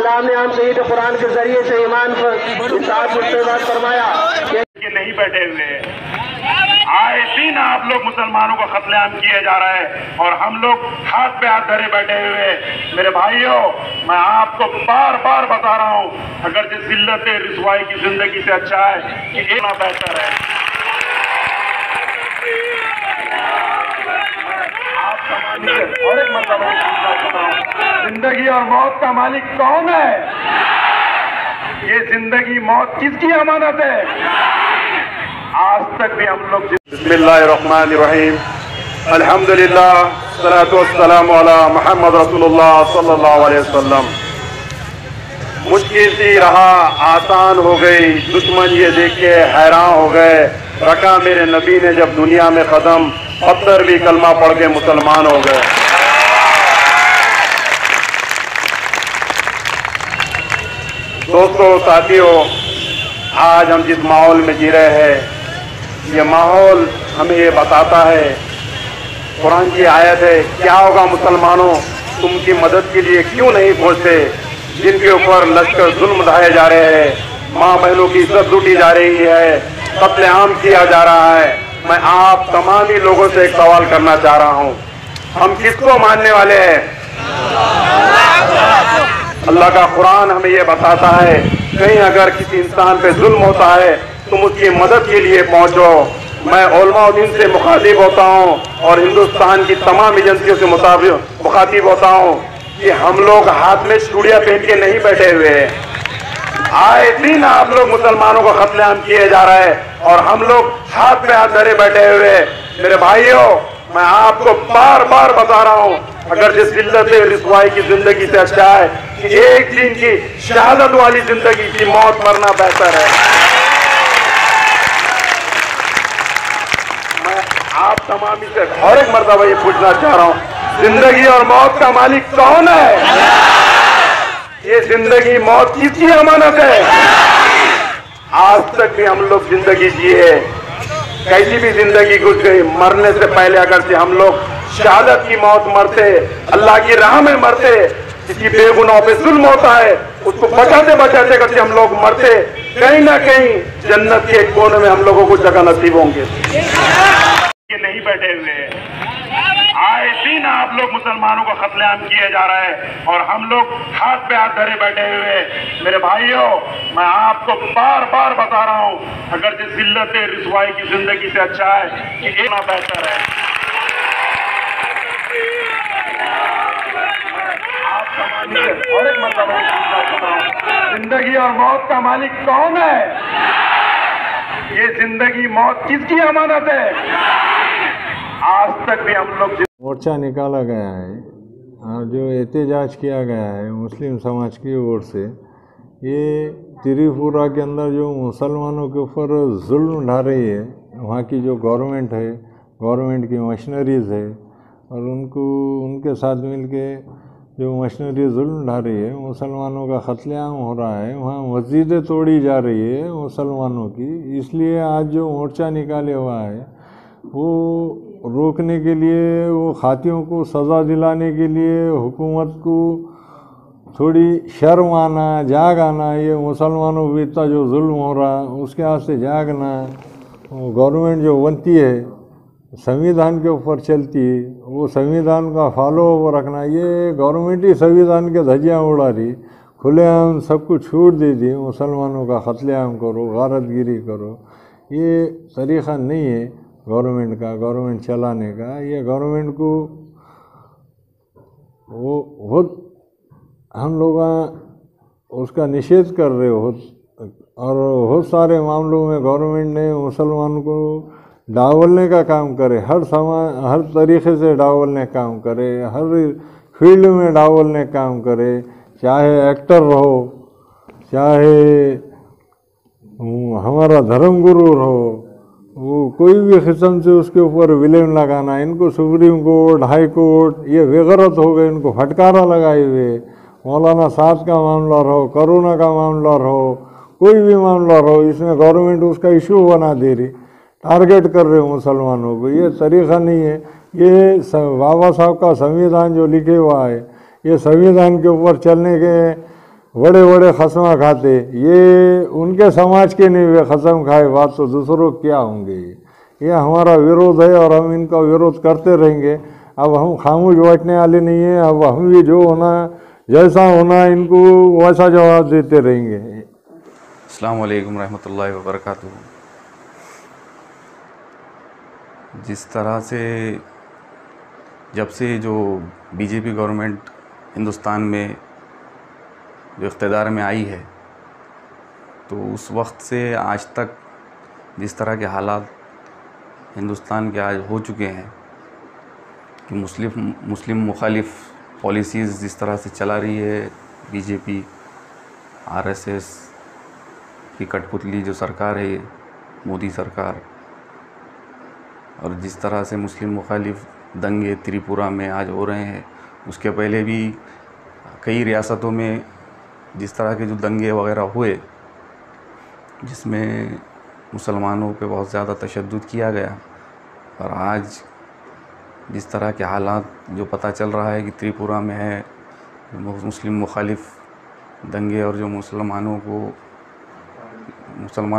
इस्लाम ने हम शहीद कुरान के जरिए से ईमान पर इत्तेहाद फरमाया कि नहीं बैठे हुए आए दिन आप लोग मुसलमानों का कत्लेआम किया जा रहा है और हम लोग हाथ पे हाथ धरे बैठे हुए। मेरे भाइयों, मैं आपको बार बार बता रहा हूँ, अगर जिस जिल्लत रिसवाई की जिंदगी से अच्छा है कि इतना बेहतर है। आप समाज और एक मतलब जिंदगी और मौत का मालिक कौन है? ये जिंदगी मौत किसकी अमानत है? आज तक भी हम लोग बिस्मिल्लाहिर्रहमानिर्रहीम अल्हम्दुलिल्लाह सलातु वस्सलामु अला मुहम्मद रसूलुल्लाह सल्लल्लाहु अलैहि वसल्लम। मुश्किल सी रहा आसान हो गई, दुश्मन ये देख के हैरान हो गए, रखा मेरे नबी ने जब दुनिया में कदम, पत्थर भी कलमा पढ़ के मुसलमान हो गए। दोस्तों, साथियों, आज हम जिस माहौल में जी रहे हैं, ये माहौल हमें ये बताता है, कुरान की आयत है, क्या होगा मुसलमानों, तुम की मदद के लिए क्यों नहीं पहुंचते? जिनके ऊपर लश्कर जुल्म ढाए जा रहे हैं, माँ बहनों की इज्जत लूटी जा रही है, कत्लेआम किया जा रहा है। मैं आप तमाम ही लोगों से एक सवाल करना चाह रहा हूँ, हम किसको मानने वाले हैं? अल्लाह का कुरान हमें ये बताता है, कहीं अगर किसी इंसान पे जुल्म होता है तुम उसकी मदद के लिए पहुंचो। मैं उलमा-उद्दीन से मुखातिब होता हूं और हिंदुस्तान की तमाम एजेंसियों से मुखातिब होता हूं कि हम लोग हाथ में चूड़ियां पहन के नहीं बैठे हुए हैं। आए दिन आप लोग मुसलमानों का कत्लेआम किए जा रहा है और हम लोग हाथ पे हाथ धरे बैठे हुए हैं। मेरे भाइयों, मैं आपको बार बार बता रहा हूं, अगर जिस जिल्लत रिसवाई की जिंदगी से अच्छा है कि एक दिन की शहादत वाली जिंदगी की मौत मरना बेहतर है। मैं आप तमाम से और एक मर्तबा ये पूछना चाह रहा हूं, जिंदगी और मौत का मालिक कौन है? ये जिंदगी मौत किसकी अमानत है? आज तक भी हम लोग जिंदगी जिए, कैसी भी जिंदगी गुजर गई, मरने से पहले अगर से हम लोग शहादत की मौत मरते, अल्लाह की राह में मरते, किसी बेगुनाह पे जुल्म होता है उसको बचाते बचाते करते हम लोग मरते, कहीं ना कहीं जन्नत के एक कोने में हम लोगों को जगह नसीब होंगे। ये नहीं बैठे हुए आए दिन आप लोग मुसलमानों का कत्लेआम किया जा रहा है और हम लोग हाथ पे हाथ धरे बैठे हुए। मेरे भाइयों, मैं आपको बार बार बता रहा हूँ, अगर जिस जिल्लत रिसवाई की जिंदगी से अच्छा है कि इतना बेहतर है। आप समाज और एक मतलब जिंदगी और मौत का मालिक कौन है? ये जिंदगी मौत किसकी अमानत है? आज तक भी हम लोग मोर्चा निकाला गया है और जो एहतजाज किया गया है मुस्लिम समाज की ओर से, ये त्रिपुरा के अंदर जो मुसलमानों के ऊपर जुल्म ढा रही है, वहाँ की जो गवर्नमेंट है, गवर्नमेंट की मशीनरीज़ है और उनके साथ मिलके जो मशीनरी जुल्म ढा रही है, मुसलमानों का कत्लेआम हो रहा है, वहाँ मस्जिदें तोड़ी जा रही है मुसलमानों की। इसलिए आज जो मोर्चा निकाले हुआ है वो रोकने के लिए, वो खातियों को सज़ा दिलाने के लिए हुकूमत को थोड़ी शर्म आना, जाग आना, ये मुसलमानों पर इतना जो जुल्म हो रहा है उसके हाथ से जागना। गवर्नमेंट जो बनती है संविधान के ऊपर चलती है, वो संविधान का फॉलो रखना, ये गवर्नमेंट ही संविधान के धज्जियाँ उड़ा रही, खुलेआम सब कुछ छूट दे दी, मुसलमानों का कत्लेआम करो, गारतगिरी करो। ये तरीक़ा नहीं है गवर्नमेंट का, गवर्नमेंट चलाने का। ये गवर्नमेंट को वो बहुत हम लोग उसका निषेध कर रहे हो और बहुत सारे मामलों में गवर्नमेंट ने मुसलमान को डावलने का काम करे, हर तरीक़े से डावलने काम करे, हर फील्ड में डावलने काम करे, चाहे एक्टर रहो, चाहे हमारा धर्मगुरु रहो, वो कोई भी किस्म से उसके ऊपर विलेन लगाना। इनको सुप्रीम कोर्ट, हाई कोर्ट ये बेगैरत हो गए, इनको फटकारा लगाए हुए। मौलाना साहब का मामला रहो, कोरोना का मामला रहो, कोई भी मामला रहो, इसमें गवर्नमेंट उसका इशू बना दे रही, टारगेट कर रहे हो मुसलमानों को। ये तरीक़ा नहीं है। ये बाबा साहब का संविधान जो लिखे हुआ है, ये संविधान के ऊपर चलने के बड़े बड़े खस्मा खाते, ये उनके समाज के नहीं हुए खस्म खाए, बात तो दूसरों क्या होंगे। ये हमारा विरोध है और हम इनका विरोध करते रहेंगे। अब हम खामोश बैठने वाले नहीं हैं। अब हम भी जो होना, जैसा होना, इनको वैसा जवाब देते रहेंगे। अस्सलाम वालेकुम रहमतुल्लाहि व बरकातुहू। जिस तरह से जब से जो बीजेपी गवर्नमेंट हिंदुस्तान में जो इक़्तिदार में आई है, तो उस वक्त से आज तक जिस तरह के हालात हिंदुस्तान के आज हो चुके हैं कि मुस्लिम मुखालिफ पॉलिसीज़ जिस तरह से चला रही है बीजेपी, आरएसएस की कठपुतली जो सरकार है, मोदी सरकार, और जिस तरह से मुस्लिम मुखालिफ दंगे त्रिपुरा में आज हो रहे हैं, उसके पहले भी कई रियासतों में जिस तरह के जो दंगे वगैरह हुए, जिसमें मुसलमानों पे बहुत ज़्यादा तशद्दुद किया गया, और आज जिस तरह के हालात जो पता चल रहा है कि त्रिपुरा में है, मुस्लिम मुखालिफ दंगे और जो मुसलमानों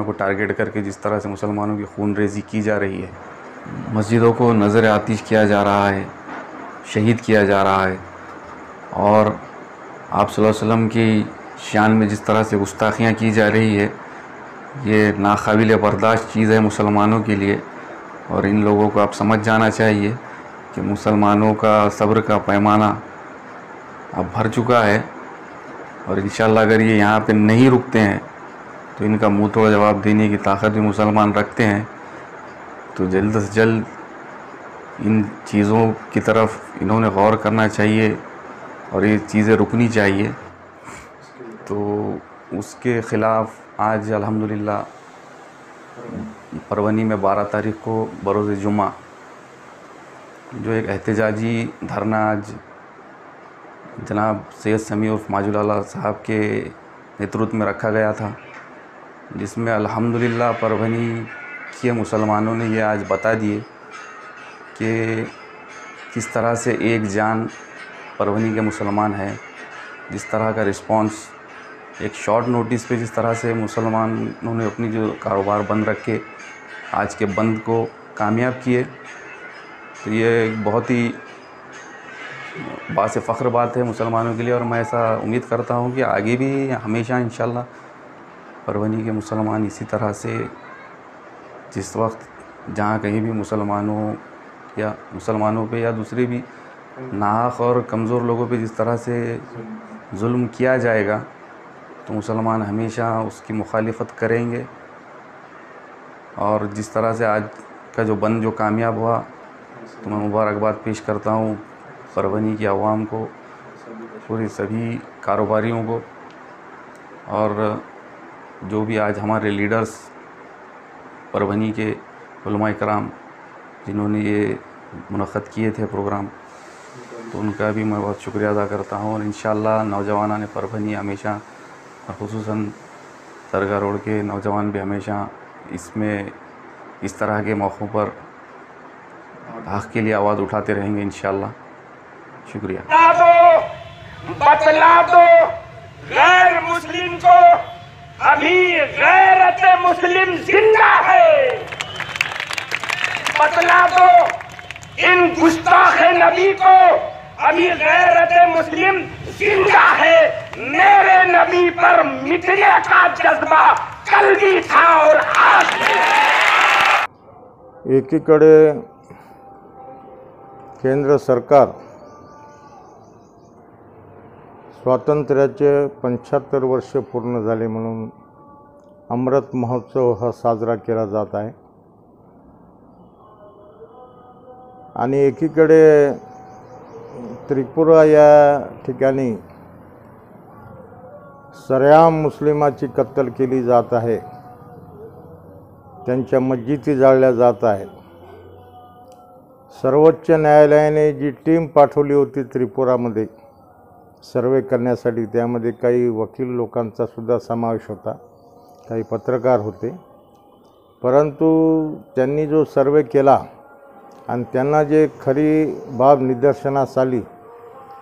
को टारगेट करके जिस तरह से मुसलमानों की खून रेज़ी की जा रही है, मस्जिदों को नज़र आतिश किया जा रहा है, शहीद किया जा रहा है, और आप सल्लल्लाहु अलैहि वसल्लम की शान में जिस तरह से गुस्ताखियाँ की जा रही है, ये नाकाबिल बर्दाश्त चीज़ है मुसलमानों के लिए। और इन लोगों को आप समझ जाना चाहिए कि मुसलमानों का सब्र का पैमाना अब भर चुका है, और इंशाअल्लाह अगर ये यहाँ पे नहीं रुकते हैं तो इनका मुँह तोड़ जवाब देने की ताकत भी मुसलमान रखते हैं। तो जल्द से जल्द इन चीज़ों की तरफ इन्होंने गौर करना चाहिए और ये चीज़ें रुकनी चाहिए। तो उसके ख़िलाफ़ आज अल्हम्दुलिल्लाह परवनी में 12 तारीख़ को बरोज़ जुमा जो एक एहतजाजी धरना आज जनाब सैयद समी उर्फ माजुल आला साहब के नेतृत्व में रखा गया था, जिसमें अल्हम्दुलिल्लाह परवनी के मुसलमानों ने ये आज बता दिए कि किस तरह से एक जान परवनी के मुसलमान हैं। जिस तरह का रिस्पांस एक शॉर्ट नोटिस पे जिस तरह से मुसलमानों ने अपनी जो कारोबार बंद रख के आज के बंद को कामयाब किए, तो ये एक बहुत ही बासे फ़ख्र बात है मुसलमानों के लिए। और मैं ऐसा उम्मीद करता हूँ कि आगे भी हमेशा इंशाअल्लाह परवनी के मुसलमान इसी तरह से जिस वक्त जहाँ कहीं भी मुसलमानों पे या दूसरे भी नाहक और कमज़ोर लोगों पे जिस तरह से जुल्म किया जाएगा, तो मुसलमान हमेशा उसकी मुखालिफत करेंगे। और जिस तरह से आज का जो बंद जो कामयाब हुआ, तो मैं मुबारकबाद पेश करता हूँ परवनी की आवाम को, पूरे सभी कारोबारियों को, और जो भी आज हमारे लीडर्स परवनी के उलमा इकराम जिन्होंने ये मुनक़्क़द किए थे प्रोग्राम, तो उनका भी मैं बहुत शुक्रिया अदा करता हूँ। और इंशाअल्लाह नौजवानान परवनी हमेशा, और ख़ुसूसन दरगाह रोड के नौजवान भी हमेशा इसमें इस तरह के मौक़ों पर हक़ के लिए आवाज़ उठाते रहेंगे इंशाअल्लाह। शुक्रिया। बतला दो गैर मुस्लिम को अभी गैरत मुस्लिम जिंदा है। बतला दो इन गुस्ताख नबी को अभी गैरत मुस्लिम जिंदा है। मेरे नबी पर मिटने का जज्बा कल भी था और आज भी। एकीकडे केंद्र सरकार स्वातंत्र्याचे 75 वर्ष पूर्ण झाले म्हणून अमृत महोत्सव हा साजरा केला जात आहे। आणि एकीकडे त्रिपुरा या ठिकाणी सरेआम मुस्लिमाची कत्तल केली जात आहे, त्यांच्या मस्जिदी जाळल्या जात आहेत। सर्वोच्च न्यायालयाने जी टीम पाठवली होती त्रिपुरामध्ये सर्वे करण्यासाठी, त्यामध्ये काही वकील लोकांचा सुद्धा समावेश होता, काही पत्रकार होते, परंतु त्यांनी जो सर्वे केला आणि त्यांना जे खरी बाब निदर्शनास आली,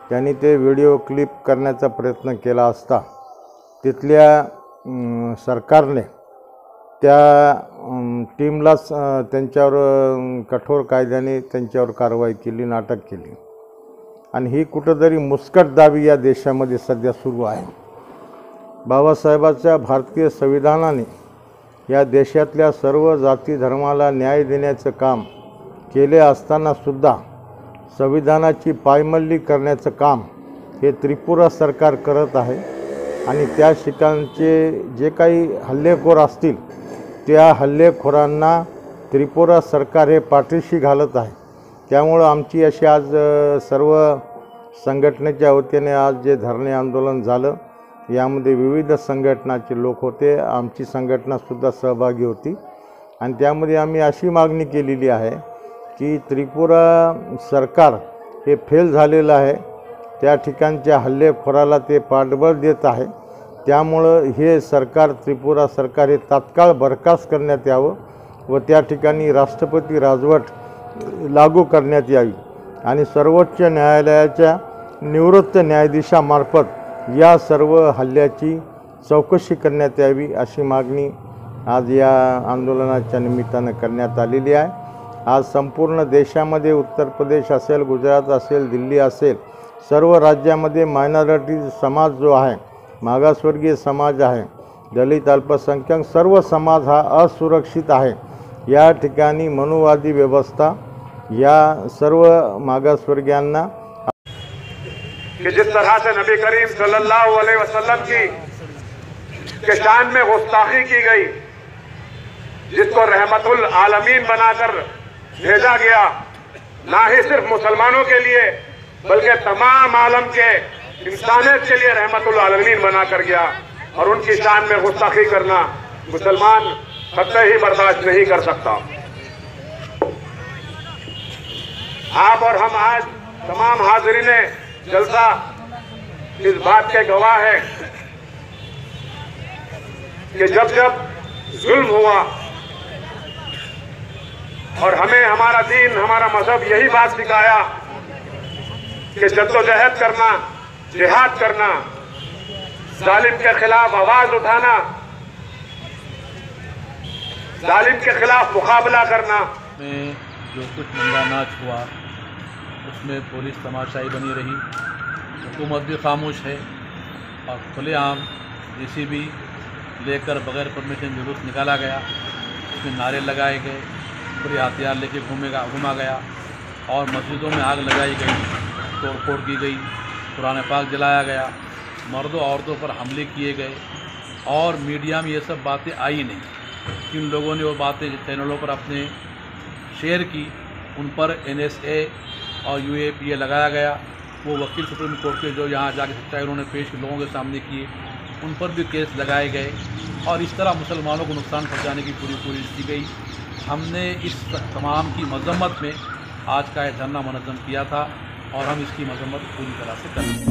त्यांनी ते व्हिडिओ क्लिप करण्याचा प्रयत्न केला असता तिथल्या सरकारने त्या टीमलाच त्यांच्यावर कठोर कायद्याने त्यांच्यावर कारवाई केली, अटक केली आणि ही कुठंतरी मुस्कटदाबी या देशामध्ये सध्या सुरू आहे। बाबासाहेबांच्या भारतीय संविधानाने या देशातल्या सर्व जाती धर्माला न्याय देण्याचं काम केले असतानासुद्धा संविधानाची पायमल्ली करण्याचं काम हे त्रिपुरा सरकार करत आहे आणि त्या ठिकाणचे जे काही हल्लेखोर असतील त्या हल्लेखोरांना त्रिपुरा सरकार हे पाठीशी घालत आहे। त्यामुळं आमची अशी आज सर्व संघटनेच्या वतीने आज जे धरणे आंदोलन झालं यामध्ये विविध संघटनाचे लोक होते, आमची संघटनासुद्धा सहभागी होती आणि त्यामध्ये आम्ही अशी मागणी केलेली आहे की त्रिपुरा सरकार हे फेल झालेलं आहे, त्या ठिकाणच्या हल्लेखोराला ते पाठबळ देत आहे। त्यामुळं हे सरकार त्रिपुरा सरकार हे तात्काळ बरखास्त करण्यात यावं व त्या ठिकाणी राष्ट्रपती राजवट लागू करण्यात यावी आणि सर्वोच्च न्यायालयाच्या निवृत्त न्यायाधीशामार्फत या सर्व हल्ल्याची चौकशी करण्यात यावी अशी मागणी आज या आंदोलनाच्या निमित्तानं करण्यात आलेली आहे। आज संपूर्ण देशामध्ये उत्तर प्रदेश असेल, गुजरात असेल, दिल्ली असेल, सर्व राज्यामध्ये मायनॉरिटी समाज जो आहे, मागासवर्गीय समाज आहे, दलित अल्पसंख्याक सर्व समाज हा असुरक्षित आहे। या ठिकाणी मनुवादी व्यवस्था या सर्व मागासवर्गीयांना कि जिस तरह से नबी करीम सल्लल्लाहु अलैहि वसल्लम के शान में गुस्ताखी की गई, जिसको रहमतुल आलमीन बनाकर भेजा गया, ना ही सिर्फ मुसलमानों के लिए बल्कि तमाम आलम के इंसानियत के लिए रहमतुल आलमीन बनाकर गया, और उनकी शान में गुस्ताखी करना मुसलमान कतई ही बर्दाश्त नहीं कर सकता। आप और हम आज तमाम हाजिरीने जलसा इस बात के गवाह है कि जब जब जुल्म हुआ और हमें हमारा दीन, हमारा मजहब यही बात सिखाया कि जद्दोजहद करना, जिहाद करना, जालिम के खिलाफ आवाज उठाना, जालिम के खिलाफ मुकाबला करना। में जो कुछ नंगा नाच हुआ उसमें पुलिस तमाशाई बनी रही, हुकूमत भी खामोश है और खुलेआम JCB लेकर बगैर परमिशन जुलूस निकाला गया, उसमें नारे लगाए गए, पूरे हथियार लेके घूमा गया और मस्जिदों में आग लगाई गई, तोड़फोड़ की गई, कुरान पाक जलाया गया, मर्दों औरतों पर हमले किए गए और मीडिया में ये सब बातें आई नहीं। जिन लोगों ने वो बातें चैनलों पर अपने शेयर की उन पर NSA और UAPA लगाया गया। वो वकील सुप्रीम कोर्ट के जो यहाँ जाके सच्चाई उन्होंने पेश लोगों के सामने किए, उन पर भी केस लगाए गए और इस तरह मुसलमानों को नुकसान पहुँचाने की पूरी कोशिश की गई। हमने इस तमाम की मजम्मत में आज का यह धरना मुनज़्ज़म किया था और हम इसकी मजम्मत पूरी तरह से करेंगे।